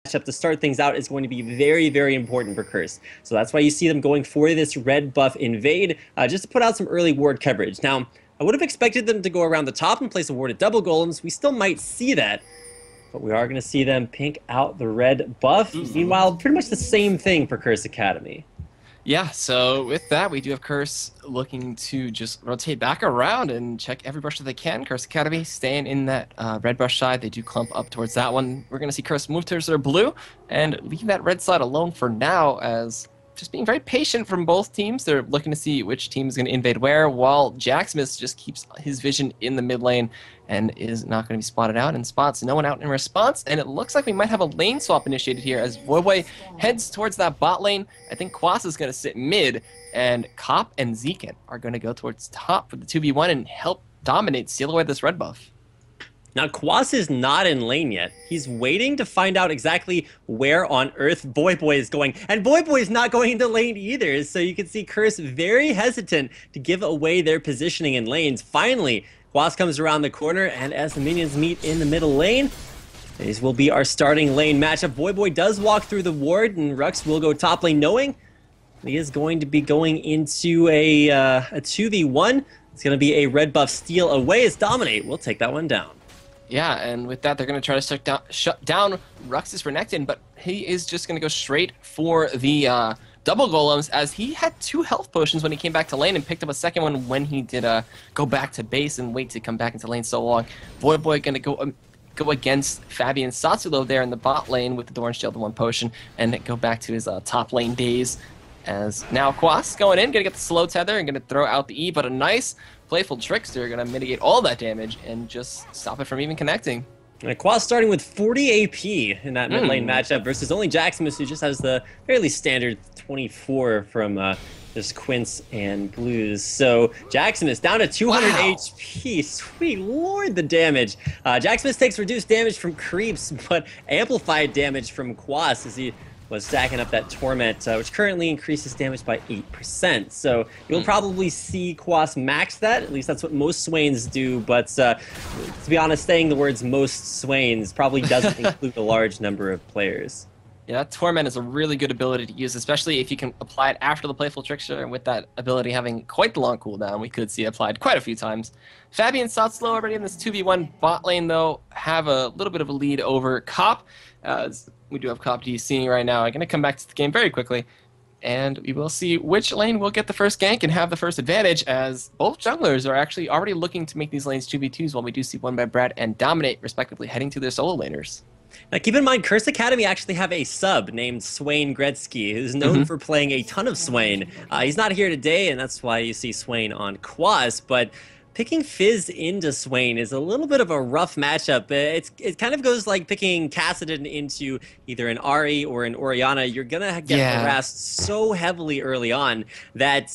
matchup to start things out is going to be very, very important for Curse. So that's why you see them going for this red buff invade, just to put out some early ward coverage. Now, I would have expected them to go around the top and place a ward at double golems. We still might see that, but we are going to see them pink out the red buff. Meanwhile, pretty much the same thing for Curse Academy. Yeah, so with that, we do have Curse looking to just rotate back around and check every brush that they can. Curse Academy staying in that red brush side. They do clump up towards that one. We're going to see Curse move towards their blue and leave that red side alone for now, as just being very patient from both teams. They're looking to see which team is going to invade where, while Jaximus just keeps his vision in the mid lane and is not going to be spotted out and spots no one out in response. And it looks like we might have a lane swap initiated here as Voyboy heads towards that bot lane. I think Quas is going to sit mid, and Cop and Zekent are going to go towards top for the 2v1 and help dominate, steal away this red buff. Now, Quas is not in lane yet. He's waiting to find out exactly where on earth Voyboy is going. And Voyboy is not going into lane either, so you can see Curse very hesitant to give away their positioning in lanes. Finally, Quas comes around the corner, and as the minions meet in the middle lane, these will be our starting lane matchup. Voyboy does walk through the ward, and Rhux will go top lane, knowing he is going to be going into a 2v1. It's going to be a red buff steal away as Dominate will take that one down. Yeah, and with that, they're going to try to shut down Rhux's Renekton, but he is just going to go straight for the double golems, as he had 2 health potions when he came back to lane and picked up a second one when he did go back to base and wait to come back into lane so long. Voyboy going to go against fabbbyyy and Tsatsulow there in the bot lane with the Doran Shield and 1 potion and go back to his top lane days. As now Quas going in, going to get the slow tether and going to throw out the E, but a nice playful trickster going to mitigate all that damage and just stop it from even connecting. And Quas starting with 40 AP in that mid lane matchup versus only Jaximus, who just has the fairly standard 24 from just Quince and Blues. So Jaximus down to 200 HP. Sweet lord, the damage. Jaximus takes reduced damage from creeps, but amplified damage from Quas as he was stacking up that Torment, which currently increases damage by 8%. So you'll probably see Quas max that. At least that's what most Swains do. But to be honest, saying the words most Swains probably doesn't include a large number of players. Yeah, that Torment is a really good ability to use, especially if you can apply it after the Playful Trickster, and with that ability having quite the long cooldown, we could see it applied quite a few times. fabbbyyy and Tsatsulow already in this 2v1 bot lane, though, have a little bit of a lead over Cop. We do have Cop DCing right now. I'm going to come back to the game very quickly, and we will see which lane will get the first gank and have the first advantage, as both junglers are actually already looking to make these lanes 2v2s, while we do see OneBadBrad and Dominate, respectively, heading to their solo laners. Now, keep in mind, Curse Academy actually have a sub named Swain Gretzky, who's known for playing a ton of Swain. He's not here today, and that's why you see Swain on Quas, but picking Fizz into Swain is a little bit of a rough matchup. It kind of goes like picking Kassadin into either an Ahri or an Orianna. You're going to get harassed so heavily early on that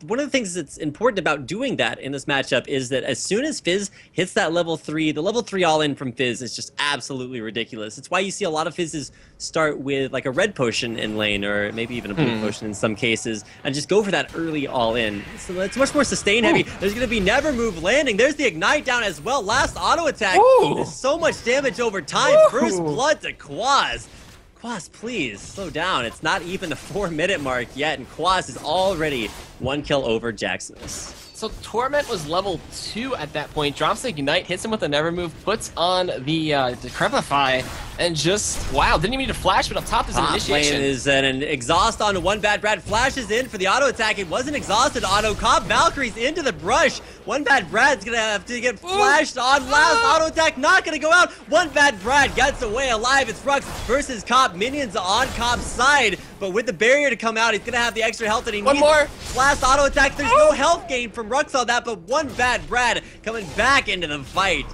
one of the things that's important about doing that in this matchup is that as soon as Fizz hits that level 3, the level 3 all-in from Fizz is just absolutely ridiculous. It's why you see a lot of Fizzes start with like a red potion in lane, or maybe even a blue potion in some cases, and just go for that early all-in. So it's much more sustain heavy. There's going to be never move landing. There's the ignite down as well. Last auto attack. There's so much damage over time. First blood to Quas. Quas, please slow down. It's not even the 4-minute mark yet, and Quas is already 1 kill over Jaximus. So Torment was level 2 at that point. Drops the Ignite, hits him with a Never Move, puts on the Decrepify, and just, wow, didn't even need a flash, but up top is an initiation. Lane is an exhaust on OneBadBrad, flashes in for the auto attack. It wasn't exhausted auto. Cop Valkyries into the brush. OneBadBrad's gonna have to get flashed on. Last auto attack, not gonna go out. OneBadBrad gets away alive. It's Rhux versus Cop. Minions on Cop's side, but with the barrier to come out, he's gonna have the extra health that he needs. One more. Last auto attack, there's no health gain from Rhux on that, but OneBadBrad coming back into the fight.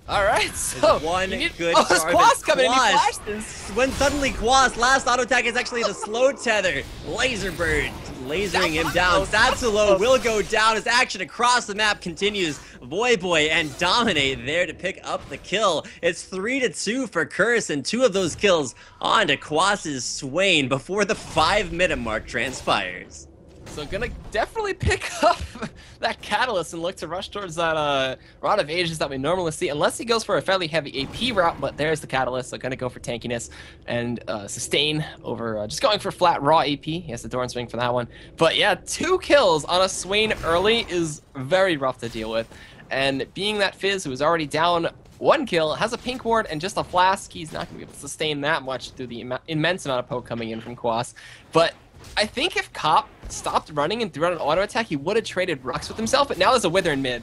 All right, so one good there's Quas coming in. He flashed this. When suddenly Quas last auto attack is actually the slow tether. Laser Bird lasering him down. Tsatsulow will go down as action across the map continues. Voyboy and Dominate there to pick up the kill. It's 3-2 for Curse, and 2 of those kills on to Quas's Swain before the 5-minute mark transpires. So gonna definitely pick up that Catalyst and look to rush towards that Rod of Ages that we normally see, unless he goes for a fairly heavy AP route, but there's the Catalyst, so gonna go for tankiness and sustain over just going for flat raw AP. He has the Doran swing for that one. But yeah, 2 kills on a Swain early is very rough to deal with. And being that Fizz, who is already down 1 kill, has a pink ward and just a flask, he's not gonna be able to sustain that much through the immense amount of poke coming in from Quas. But I think if Cop stopped running and threw out an auto attack, he would have traded Rhux with himself, but now there's a Wither in mid.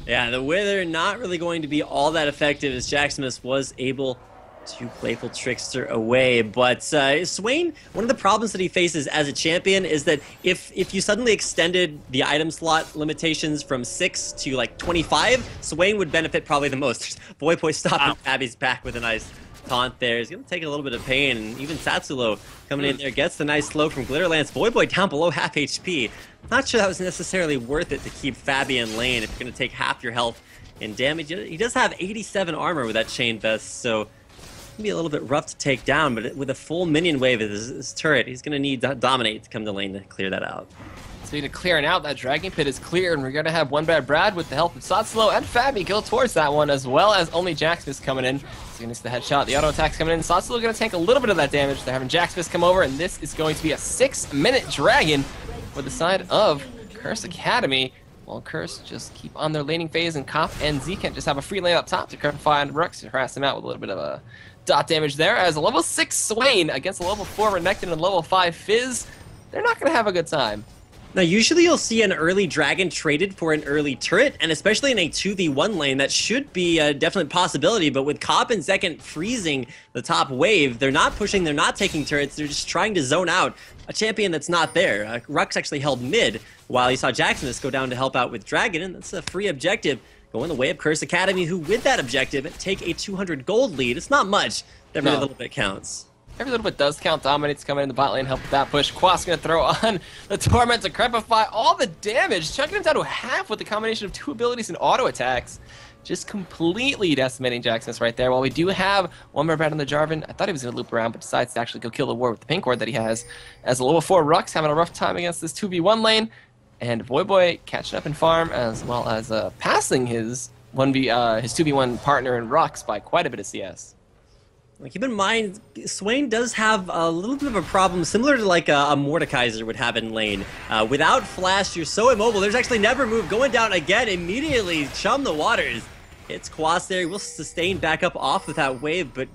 Yeah, the Wither not really going to be all that effective as Jaximus was able to Playful Trickster away. But Swain, one of the problems that he faces as a champion is that if you suddenly extended the item slot limitations from 6 to like 25, Swain would benefit probably the most. Voyboy stopping Abby's back with a nice taunt there. He's going to take a little bit of pain, and even Tsatsulow coming in there gets the nice slow from Glitterlance. Voyboy down below half HP. Not sure that was necessarily worth it to keep Fabby in lane if you're going to take half your health in damage. He does have 87 armor with that Chain Vest, so it's going to be a little bit rough to take down, but with a full minion wave of his turret, he's going to need Dominate to come to lane to clear that out. Speaking of clearing out, that Dragon Pit is clear, and we're going to have OneBadBrad with the help of Tsatsulow and Fabby go towards that one, as well as only Jaximus coming in. He's going to see the headshot, the auto attack's coming in. Tsatsulow going to take a little bit of that damage. They're having Jaximus come over, and this is going to be a 6-minute Dragon for the side of Curse Academy. While Curse just keep on their laning phase, and Cop and Zekent just have a free lane up top to find Rhux to harass him out with a little bit of a dot damage there. As a level 6 Swain against a level 4 Renekton and level 5 Fizz, they're not going to have a good time. Now, usually you'll see an early dragon traded for an early turret, and especially in a 2v1 lane, that should be a definite possibility, but with Cop and Zekent freezing the top wave, they're not pushing, they're not taking turrets, they're just trying to zone out a champion that's not there. Rhux actually held mid, while you saw Jaximus go down to help out with Dragon, and that's a free objective going the way of Curse Academy, who with that objective take a 200 gold lead. It's not much, every little bit counts. Every little bit does count. Dominate's coming in the bot lane, help with that push. Quas gonna throw on the Torment to Crepify all the damage, chucking him down to half with the combination of 2 abilities and auto attacks. Just completely decimating Jaximus right there. While we do have OneBadBrad on the Jarvan, I thought he was gonna loop around, but decides to actually go kill the ward with the pink ward that he has. As a level 4 Rhux having a rough time against this 2v1 lane, and Voyboy catching up in farm, as well as passing his 2v1 partner in Rhux by quite a bit of CS. Keep in mind, Swain does have a little bit of a problem, similar to like a Mordekaiser would have in lane. Without Flash, you're so immobile. There's actually never move. Going down again, immediately chum the waters. Hits Quas there. He will sustain back up off with that wave, but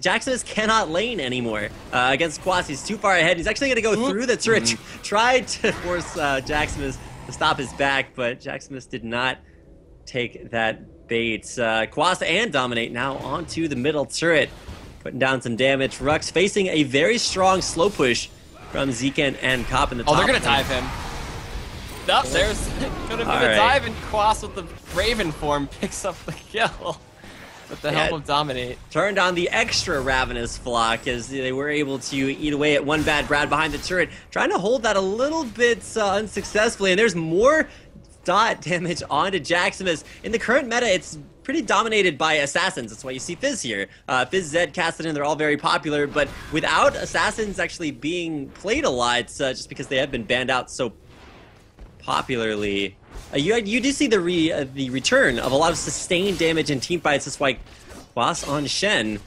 Jaximus cannot lane anymore against Quas. He's too far ahead. He's actually going to go through the turret. Tried to force Jaximus to stop his back, but Jaximus did not take that bait. Quas and Dominate now onto the middle turret, putting down some damage. Rhux facing a very strong slow push from Zekent and Cop in the top. Oh, they're going to dive him. Nope, there's going to be the dive, and Quas with the Raven form picks up the kill with the help of Dominate. Turned on the extra Ravenous Flock as they were able to eat away at OneBadBrad behind the turret, trying to hold that a little bit unsuccessfully, and there's more dot damage onto Jaximus. In the current meta, it's pretty dominated by assassins. That's why you see Fizz here. Fizz, Zed, Cassidy, they're all very popular, but without assassins actually being played a lot, just because they have been banned out so popularly, you do see the return of a lot of sustained damage in team fights. That's why Quas on Shen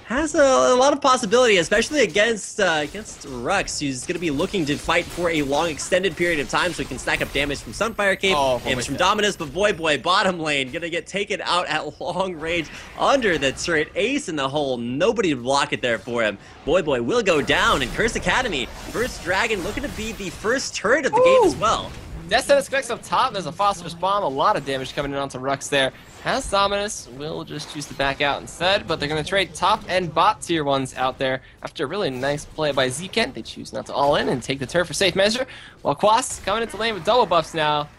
has a lot of possibility, especially against Rhux, who's going to be looking to fight for a long extended period of time so he can stack up damage from Sunfire Cape, damage from Dominus, but Voyboy, bottom lane, going to get taken out at long range under the turret. Ace in the hole, nobody to block it there for him. Voyboy will go down, and Curse Academy, first Dragon, looking to be the first turret of the game as well. Death specs up top, there's a Phosphorus Bomb, a lot of damage coming in onto Rhux there. Has Dominus, will just choose to back out instead, but they're going to trade top and bot tier 1s out there. After a really nice play by Zekent, they choose not to all in and take the turret for safe measure, while Quas, coming into lane with double buffs now,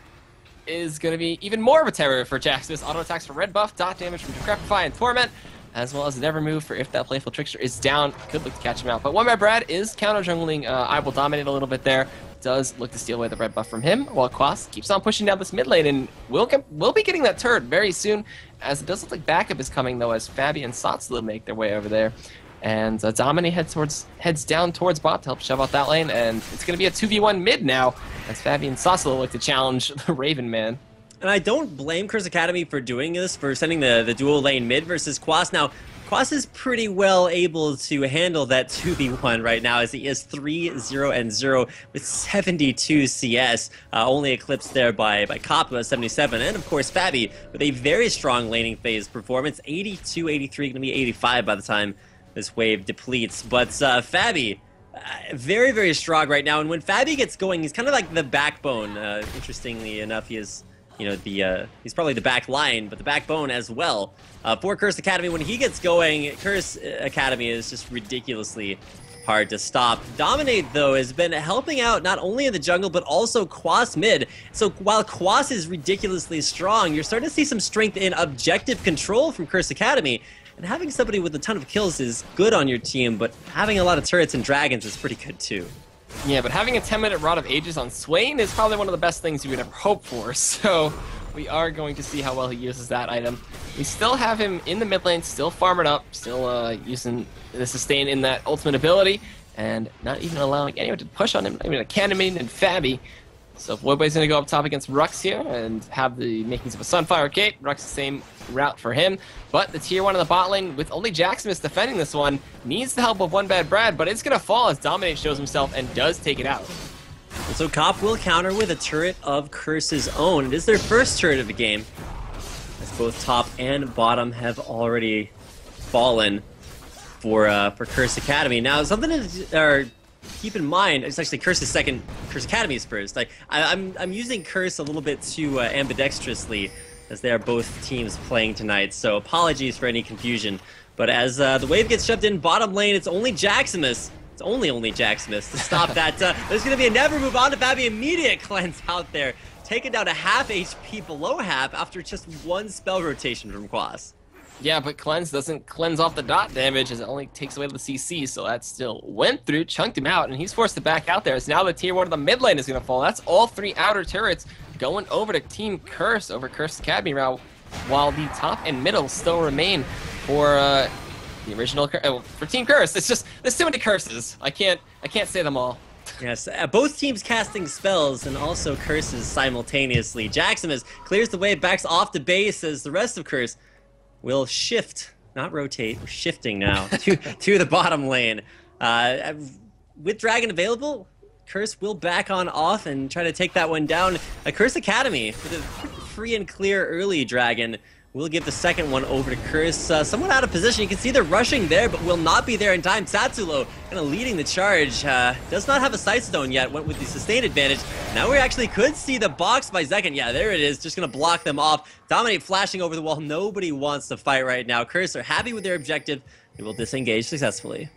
is going to be even more of a terror for Jaximus. Auto attacks for red buff, dot damage from Decrepify and Torment, as well as a never move for if that Playful Trickster is down. Could look to catch him out, but OneBadBrad is counter jungling IWillDominate a little bit there. Does look to steal away the red buff from him, while Quas keeps on pushing down this mid lane, and we'll be getting that turret very soon, as it does look like backup is coming, though, as Fabby and Tsatsulow make their way over there. And Dominate heads down towards bot to help shove out that lane, and it's going to be a 2v1 mid now, as fabbbyyy and Tsatsulow look to challenge the Raven man. And I don't blame Curse Academy for doing this, for sending the dual lane mid versus Quas. Now, Quas is pretty well able to handle that 2v1 right now, as he is 3-0-0 with 72 CS, only eclipsed there by Cop, who has 77, and of course fabbbyyy with a very strong laning phase performance, 82, 83, going to be 85 by the time this wave depletes. But fabbbyyy, very, very strong right now, and when fabbbyyy gets going, he's kind of like the backbone. Interestingly enough, he is, you know, he's probably the back line, but the backbone as well. For Curse Academy, when he gets going, Curse Academy is just ridiculously hard to stop. Dominate, though, has been helping out not only in the jungle, but also Quas mid. So while Quas is ridiculously strong, you're starting to see some strength in objective control from Curse Academy. And having somebody with a ton of kills is good on your team, but having a lot of turrets and dragons is pretty good too. Yeah, but having a 10-minute Rod of Ages on Swain is probably one of the best things you would ever hope for, so we are going to see how well he uses that item. We still have him in the mid lane, still farming up, still using the sustain in that ultimate ability, and not even allowing anyone to push on him, not even a Cannon and fabbbyyy. So Voyboy's going to go up top against Rhux here and have the makings of a Sunfire Cape. Rhux, the same route for him. But the tier 1 in the bot lane, with only Jaximus defending this one, needs the help of OneBadBrad, but it's going to fall as Dominate shows himself and does take it out. And so Cop will counter with a turret of Curse's own. It is their first turret of the game, as both top and bottom have already fallen for Curse Academy. Now, something to keep in mind, it's actually Curse's second, Curse Academy's first. I'm using Curse a little bit too ambidextrously, as they are both teams playing tonight, so apologies for any confusion. But as the wave gets shoved in bottom lane, it's only Jaximus. It's only Jaximus to stop that. There's going to be a never move on to fabbbyyy, immediate cleanse out there, taken down to half HP below half after just one spell rotation from Quas. Yeah, but Cleanse doesn't cleanse off the dot damage, as it only takes away the CC, so that still went through, chunked him out, and he's forced to back out there. As now the tier 1 of the mid lane is going to fall. That's all 3 outer turrets going over to Team Curse, over Curse Academy route, while the top and middle still remain for the original for Team Curse. It's just, there's too many curses. I can't say them all. Yes, both teams casting spells and also curses simultaneously. Jaximus clears the way, backs off the base, as the rest of Curse will shift, not rotate, we're shifting now to the bottom lane. With Dragon available, Curse will back on off and try to take that one down. Curse Academy, with a free and clear early Dragon, will give the second one over to Curse. Somewhat out of position, you can see they're rushing there, but will not be there in time. Tsatsulow kind of leading the charge. Does not have a sight stone yet, went with the sustained advantage. Now we actually could see the box by Zekent. Yeah, there it is, just going to block them off. Dominate flashing over the wall. Nobody wants to fight right now. Curse are happy with their objective. They will disengage successfully.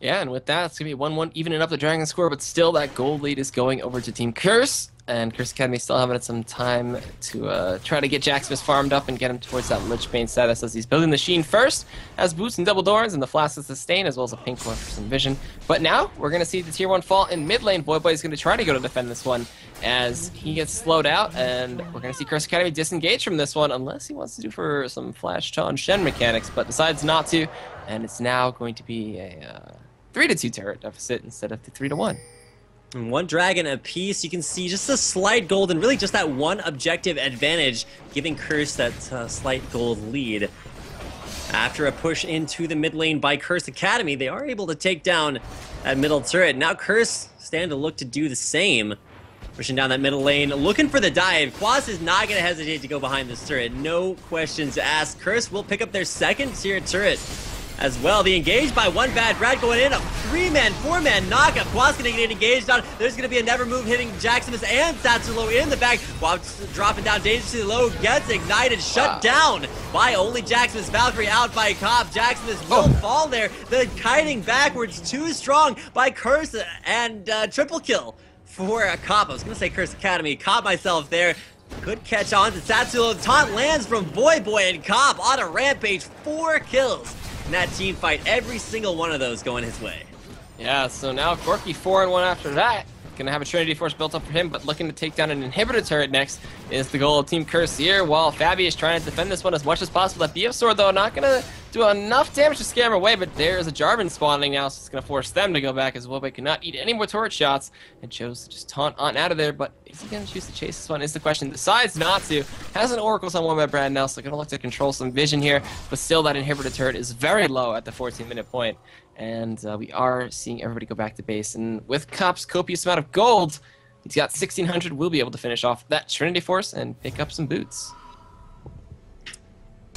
Yeah, and with that, it's going to be 1-1, evening up the Dragon score, but still that gold lead is going over to Team Curse. And Curse Academy still having some time to try to get Jaximus farmed up and get him towards that Lich Bane status, as he's building the Sheen first, has boots and double doors and the Flask of Sustain, as well as a pink one for some vision. But now we're going to see the tier 1 fall in mid lane. Voyboy is going to try to go to defend this one as he gets slowed out, and we're going to see Curse Academy disengage from this one unless he wants to do for some flash on Shen mechanics, but decides not to, and it's now going to be a 3-2 turret deficit instead of the 3-1. And 1 dragon apiece. You can see just a slight gold and really just that one objective advantage, giving Curse that slight gold lead. After a push into the mid lane by Curse Academy, they are able to take down that middle turret. Now Curse stand to look to do the same. Pushing down that middle lane, looking for the dive. Quas is not going to hesitate to go behind this turret. No questions asked. Curse will pick up their second tier turret as well. The engage by OneBadBrad going in, a 3-man, 4-man knockup. Quas gonna get engaged on. There's gonna be a never move hitting Jaximus and Tsatsulow in the back. While dropping down dangerously low, gets ignited, shut down by only Jaximus. Valkyrie out by Cop. Jaximus will fall there. The kiting backwards, too strong by Curse, and triple kill for a Cop. I was gonna say Curse Academy, caught myself there. Could catch on to Tsatsulow. Taunt lands from Voyboy, and Cop on a rampage, 4 kills. In that team fight, every single one of those going his way. Yeah, so now Corky 4-1 after that. Gonna have a Trinity Force built up for him, but looking to take down an inhibitor turret next is the goal of Team Curse here, while fabbbyyy is trying to defend this one as much as possible. That BF Sword, though, not gonna do enough damage to scare him away, but there's a Jarvan spawning now, so it's going to force them to go back as Voyboy cannot eat any more turret shots and chose to just taunt on out of there. But is he going to choose to chase this one is the question. Decides not to. Has an Oracles on OneBadBrad now, so going to look to control some vision here, but still that inhibitor turret is very low at the 14-minute point. And we are seeing everybody go back to base. And with Cop's copious amount of gold, he's got 1,600. We'll be able to finish off that Trinity Force and pick up some boots.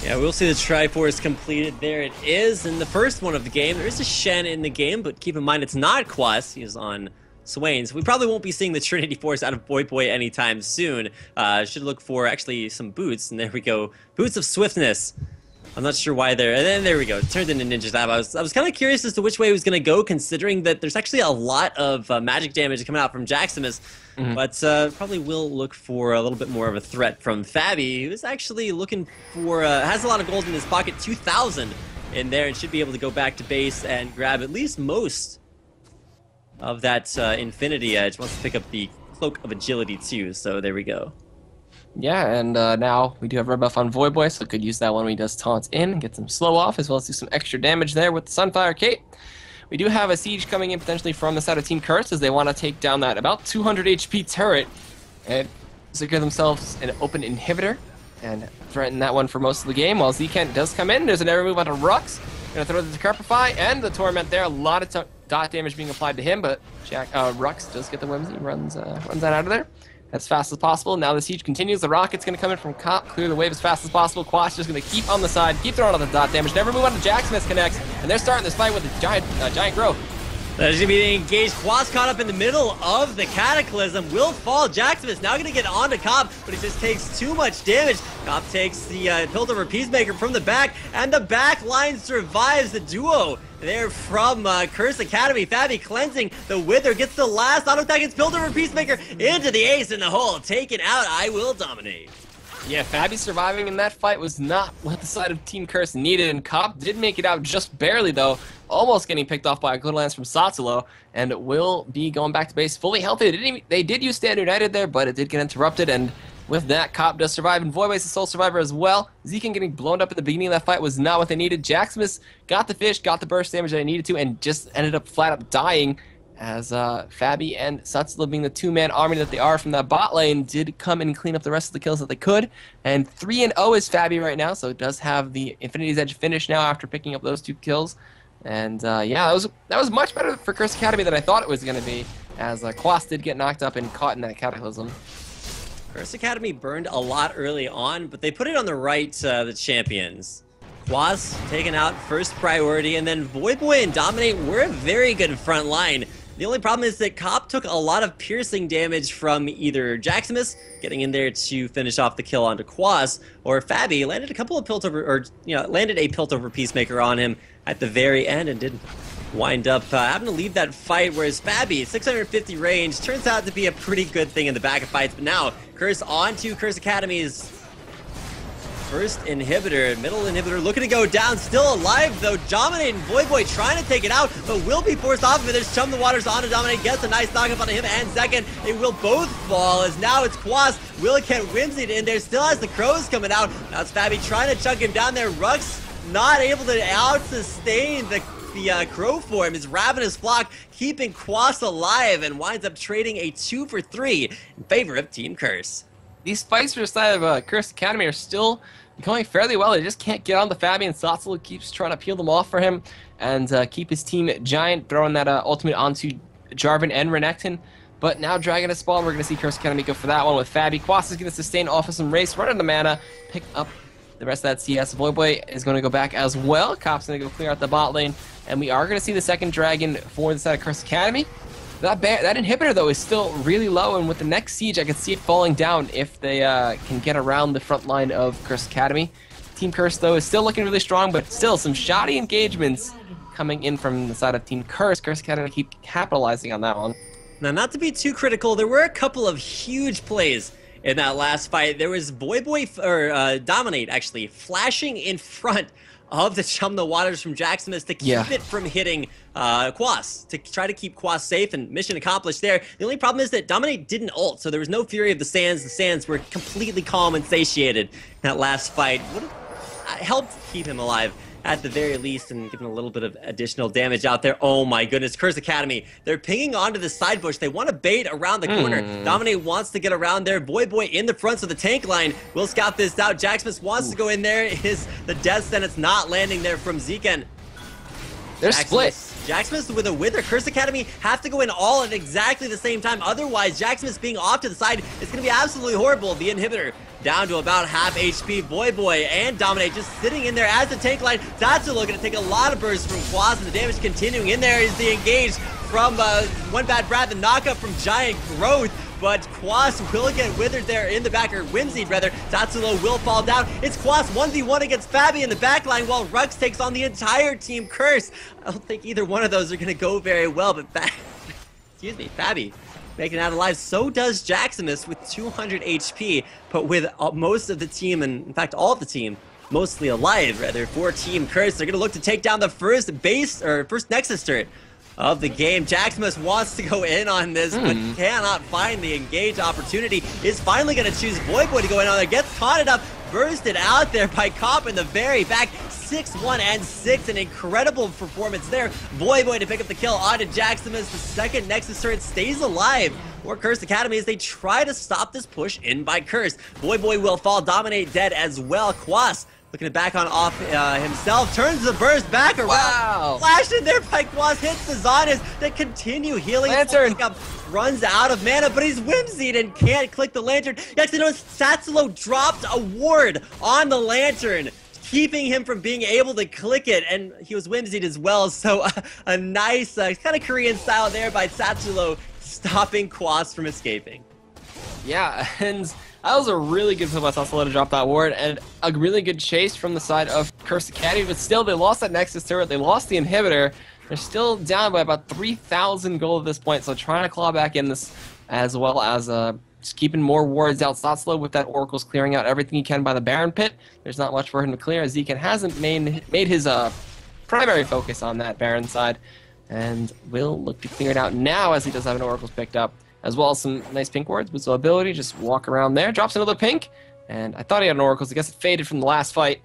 Yeah, we'll see the Triforce completed. There it is in the first one of the game. There is a Shen in the game, but keep in mind it's not Quas. He is on Swain, so we probably won't be seeing the Trinity Force out of Voyboy anytime soon. Should look for actually some boots, and there we go. Boots of Swiftness. I'm not sure why there. And then there we go. It turned into Ninja Stab. I was kind of curious as to which way it was going to go, considering that there's actually a lot of magic damage coming out from Jaximus. But probably will look for a little bit more of a threat from fabbbyyy, who's actually looking for, has a lot of gold in his pocket, 2,000 in there, and should be able to go back to base and grab at least most of that Infinity Edge. Wants to pick up the Cloak of Agility too, so there we go. Yeah, and now we do have red buff on Voyboy, so could use that one when he does taunts in and get some slow off, as well as do some extra damage there with the Sunfire Cape. We do have a siege coming in potentially from the side of Team Curse, as they want to take down that about 200 HP turret and secure themselves an open inhibitor and threaten that one for most of the game. While Zekent does come in, there's an air move onto Rhux. Gonna throw the Decrepify and the Torment there. A lot of dot damage being applied to him, but Rhux does get the Whimsy, runs that out of there as fast as possible. Now the siege continues. The rocket's going to come in from Cop, clear the wave as fast as possible. Quas just going to keep on the side, keep throwing out the dot damage, never move on to Jaximus connects, and they're starting this fight with a giant growth. That's going to be engaged. Quas caught up in the middle of the Cataclysm. Will fall. Jaximus now going to get onto Cop, but he just takes too much damage. Cop takes the Piltover Peacemaker from the back, and the back line survives the duo there from Curse Academy. fabbbyyy cleansing the Wither, gets the last auto attack. It's Piltover Peacemaker into the ace in the hole. Taken out. IWillDominate. Yeah, fabbbyyy surviving in that fight was not what the side of Team Curse needed, and Cop did make it out just barely, though, almost getting picked off by a good lance from Tsatsulow, and will be going back to base fully healthy. They did use Stand United there, but it did get interrupted, and with that, Cop does survive, and Voyboy's the sole survivor as well. Zekent getting blown up at the beginning of that fight was not what they needed. Jaximus got the fish, got the burst damage that he needed to, and just ended up flat up dying, as fabbbyyy and Tsatsulow, being the two-man army that they are from that bot lane, did come and clean up the rest of the kills that they could. And 3-0 is fabbbyyy right now, so it does have the Infinity's Edge finish now after picking up those 2 kills. And yeah, that was much better for Curse Academy than I thought it was going to be, as Quas did get knocked up and caught in that Cataclysm. Curse Academy burned a lot early on, but they put it on the right, the champions. Quas taken out first priority, and then Voyboy and Dominate were a very good front line. The only problem is that Cop took a lot of piercing damage from either Jaximus getting in there to finish off the kill onto Quas, or fabbbyyy landed a couple of landed a Piltover Peacemaker on him at the very end and did wind up having to leave that fight, whereas fabbbyyy, 650 range, turns out to be a pretty good thing in the back of fights. But now, Curse onto Curse Academy's first inhibitor, middle inhibitor, looking to go down, still alive though. Dominate and Voyboy trying to take it out, but will be forced off of it. There's Chum the Waters on to Dominate, gets a nice knock up on him and Zekent. They will both fall, as now it's Quas. Will get whimsied in there, still has the crows coming out. Now it's fabbbyyy trying to chunk him down there. Rhux not able to out-sustain the crow form. His ravenous flock keeping Quas alive, and winds up trading a 2 for 3 in favor of Team Curse. These fights for the side of Curse Academy are still going fairly well. They just can't get on the fabbbyyy, and Tsatsulow keeps trying to peel them off for him and keep his team giant, throwing that ultimate onto Jarvan and Renekton. But now Dragon has spawned. We're going to see Curse Academy go for that one with fabbbyyy. Quas is going to sustain off of some race, run out of mana, pick up the rest of that CS. Voyboy is going to go back as well. Cop's going to go clear out the bot lane, and we are going to see the second Dragon for the side of Curse Academy. That inhibitor, though, is still really low, and with the next siege, I can see it falling down if they can get around the front line of Curse Academy. Team Curse, though, is still looking really strong, but still some shoddy engagements coming in from the side of Team Curse. Curse Academy keep capitalizing on that one. Now, not to be too critical, there were a couple of huge plays in that last fight. There was Dominate, actually, flashing in front of the Chum the Waters from Jaximus to keep it from hitting Quas, to try to keep Quas safe, and mission accomplished there. The only problem is that Dominate didn't ult, so there was no Fury of the Sands. The Sands were completely calm and satiated in that last fight. Would have helped keep him alive at the very least, and giving a little bit of additional damage out there. Oh my goodness, Curse Academy. They're pinging onto the side bush. They want to bait around the corner. Dominate wants to get around there. Voyboy in the front, so the tank line will scout this out. Jaximus wants to go in there. Is the death sentence not landing there from Zekent? They're split. Jaximus with a Wither. Curse Academy have to go in all at exactly the same time. Otherwise, Jaximus being off to the side is going to be absolutely horrible. The inhibitor down to about half HP. Voyboy and Dominate just sitting in there as the tank line. Tsatsulow going to take a lot of bursts from Quas, and the damage continuing in there is the engage from OneBadBrad, the knockup from Giant Growth. But Quas will get withered there in the back, or Whimsied rather. Tsatsulow will fall down. It's Quas 1v1 against fabbbyyy in the back line, while Rhux takes on the entire team Curse. I don't think either one of those are going to go very well, but fabbbyyy making it out alive. So does Jaximus with 200 HP, but with most of the team, and in fact all of the team, mostly alive rather, for Team Curse. They're going to look to take down the first Nexus turret of the game. Jaximus wants to go in on this, but cannot find the engage opportunity. Is finally going to choose Voyboy to go in on there. Gets caught up, bursted out there by Cop in the very back. 6-1 and 6, an incredible performance there. Voyboy to pick up the kill onto Jaximus. The second Nexus turret stays alive for Curse Academy as they try to stop this push in by Curse. Voyboy will fall, Dominate dead as well. Quas looking to back on off himself, turns the burst back around. Wow. Flashed in there by Quas, hits the Zonas that continue healing. Lantern runs out of mana, but he's whimsied and can't click the Lantern. You actually notice Tsatsulow dropped a ward on the Lantern, keeping him from being able to click it, and he was whimsied as well. So a nice kind of Korean style there by Tsatsulow, stopping Quas from escaping. Yeah, and that was a really good play by Tsatsulow to drop that ward, and a really good chase from the side of Curse Academy, but still they lost that Nexus turret, they lost the inhibitor. They're still down by about 3,000 gold at this point, so trying to claw back in this, as well as just keeping more wards out. Tsatsulow with that Oracle's clearing out everything he can by the Baron Pit. There's not much for him to clear, as Zekent hasn't made his primary focus on that Baron side, and will look to clear it out now as he does have an Oracle's picked up, as well as some nice pink wards with ability. Just walk around there, drops another pink, and I thought he had an Oracle's. I guess it faded from the last fight,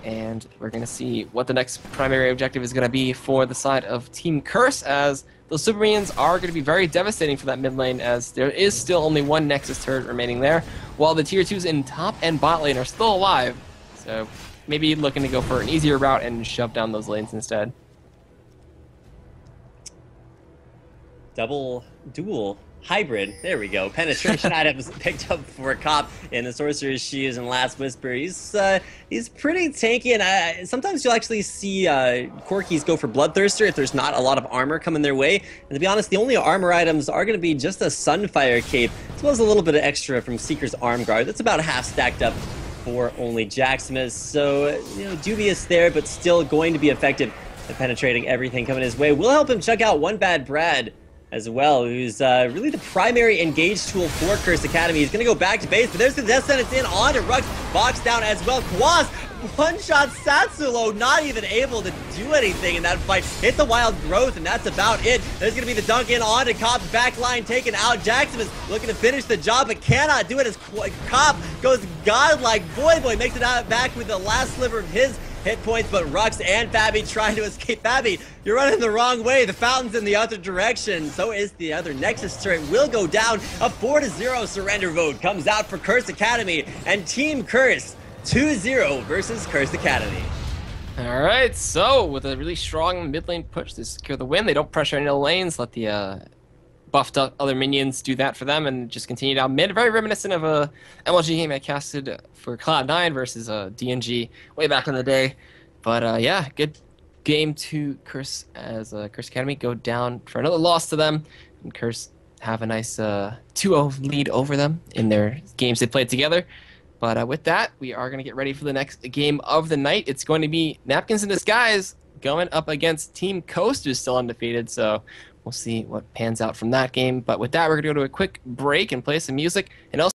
and we're going to see what the next primary objective is going to be for the side of Team Curse, as those Super Minions are going to be very devastating for that mid lane, as there is still only one Nexus turret remaining there, while the tier 2s in top and bot lane are still alive. So maybe looking to go for an easier route and shove down those lanes instead. Dual hybrid, there we go. Penetration items picked up for Cop in the Sorcerer's Shoes and Last Whisper. He's pretty tanky, and sometimes you'll actually see Corkys go for Bloodthirster if there's not a lot of armor coming their way. And to be honest, the only armor items are going to be just a Sunfire Cape, as well as a little bit of extra from Seeker's Arm Guard. That's about half stacked up for only Jaximus. So, you know, dubious there, but still going to be effective at penetrating everything coming his way. We'll help him check out OneBadBrad as well, who's really the primary engage tool for Curse Academy. He's going to go back to base, but there's the death sentence in onto Rhux, box down as well. Quas one-shot Tsatsulow, not even able to do anything in that fight. Hit the Wild Growth, and that's about it. There's going to be the dunk in onto Cop's back line, taken out. Jaximus looking to finish the job, but cannot do it as Cop goes godlike. Voyboy makes it out back with the last sliver of his hit points, but Rhux and fabbbyyy trying to escape. fabbbyyy, you're running the wrong way. The fountain's in the other direction. So is the other Nexus turret. Will go down. A 4-0 surrender vote comes out for Curse Academy, and Team Curse 2-0 versus Curse Academy. All right, so with a really strong mid lane push to secure the win, they don't pressure any lanes, let the buffed up other minions do that for them, and just continue down mid. Very reminiscent of a MLG game I casted for Cloud9 versus DNG way back in the day. But yeah, good game to Curse, as Curse Academy go down for another loss to them, and Curse have a nice 2-0 lead over them in their games they played together. But with that, we are going to get ready for the next game of the night. It's going to be Napkins in Disguise going up against Team Coast, who's still undefeated. So we'll see what pans out from that game. But with that, we're going to go to a quick break and play some music. And also